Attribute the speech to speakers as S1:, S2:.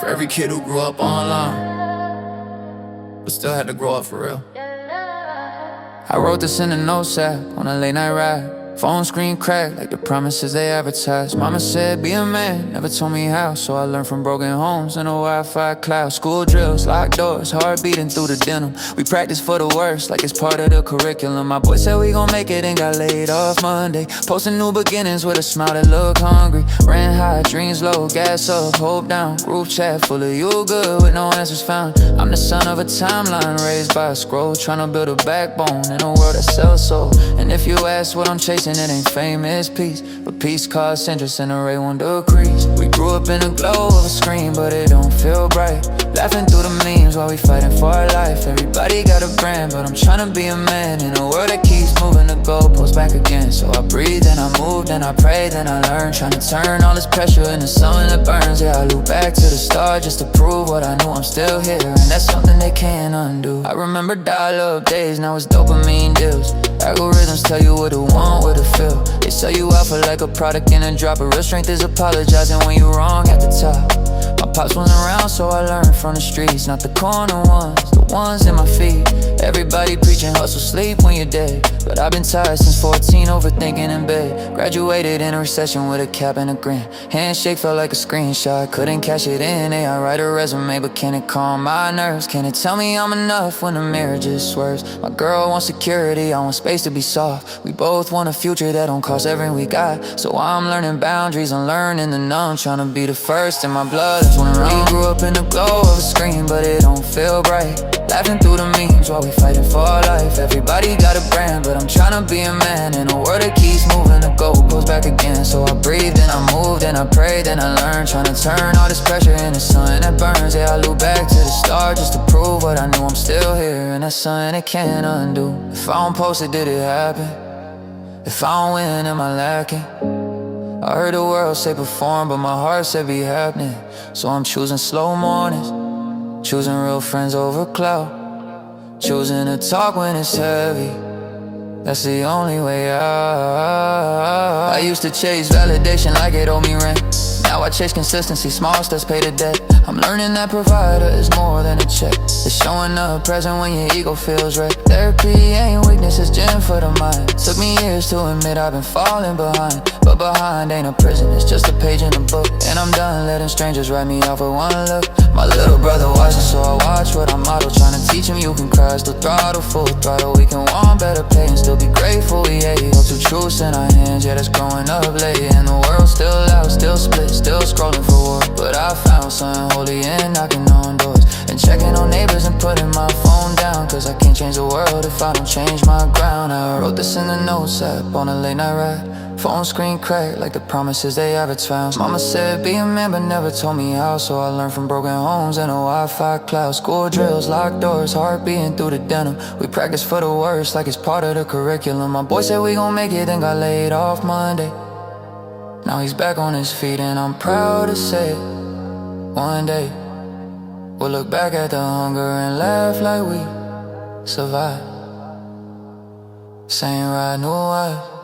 S1: For every kid who grew up online, but still had to grow up for real. I wrote this in a notes app on a late night ride. Phone screen cracked like the promises they advertise. Mama said be a man, never told me how, so I learned from broken homes in a Wi-Fi cloud. School drills, locked doors, heart beating through the denim. We practice for the worst like it's part of the curriculum. My boy said we gon' make it and got laid off Monday. Posting new beginnings with a smile that look hungry. Ran high, dreams low, gas up, hope down. Group chat full of you good with no answers found. I'm the son of a timeline raised by a scroll, tryna build a backbone in a world that sells soul. And if you ask what I'm chasing, it ain't fame, it's peace. But peace costs interest and the rate won't decrease. We grew up in the glow of a screen, but it don't feel bright. Laughing through the memes while we fighting for our life. Everybody got a brand, but I'm tryna be a man in a world that keeps moving the goalposts back again. So I breathe and I move, then I pray, then I learn. Tryna turn all this pressure into something that burns. Yeah, I look back to the start just to prove what I knew. I'm still here, and that's something they can't undo. I remember dial-up days, now it's dopamine deals. Algorithms tell you what to want, what to feel. They sell you out for like a product in a drop. But real strength is apologizing when you're wrong at the top. My pops wasn't around, so I learned from the streets. Not the corner ones, the ones in my feet. Everybody preaching hustle, sleep when you're dead. But I've been tired since 14, overthinking in bed. Graduated in a recession with a cap and a grin. Handshake felt like a screenshot, couldn't cash it in. I write a resume, but can it calm my nerves? Can it tell me I'm enough when the mirror just swerves? My girl wants security, I want space to be soft. We both want a future that don't cost everything we got. So I'm learning boundaries, I'm learning the numb. Tryna be the first in my blood. We grew up in the glow of a screen, but it don't feel bright. Laughing through the memes while we fighting for our life. Everybody got a brand, but I'm tryna be a man in a world that keeps moving the goalposts back again. So I breathe, then I move, then I pray, then I learn. Tryna turn all this pressure into something that burns. Yeah, I look back to the start just to prove what I knew. I'm still here, and that's something they can't undo. If I don't post it, did it happen? If I don't win, am I lacking? I heard the world say perform, but my heart said be happening. So I'm choosing slow mornings, choosing real friends over clout, choosing to talk when it's heavy. That's the only way out. I used to chase validation like it owed me rent. Now I chase consistency, small steps pay the debt. I'm learning that provider is more than a check. It's showing up present when your ego feels wrecked. Therapy ain't weakness, it's gym for the mind. Took me years to admit I've been falling behind, but behind ain't a prison, it's just a page in the book. And I'm done letting strangers write me off with one look. My little brother watching, so I watch what I model. Trying to teach him you can cry, still throttle, full throttle. We can want better pay and still be grateful. We hold two truths in our hands, yeah, that's growing up late. And the world's still out, still split, still scrolling for war. But I found something holy and knocking on doors, and checking on neighbors and putting my phone down. Cause I can't change the world if I don't change my ground. I wrote this in the notes app on a late night ride. Phone screen cracked like the promises they advertise. Mama said be a man but never told me how, so I learned from broken homes in a Wi-Fi cloud. School drills, locked doors, heart beating through the denim. We practice for the worst like it's part of the curriculum. My boy said we gon' make it, then got laid off Monday. Now he's back on his feet and I'm proud to say one day we'll look back at the hunger and laugh like we survived. Saying ride new wives.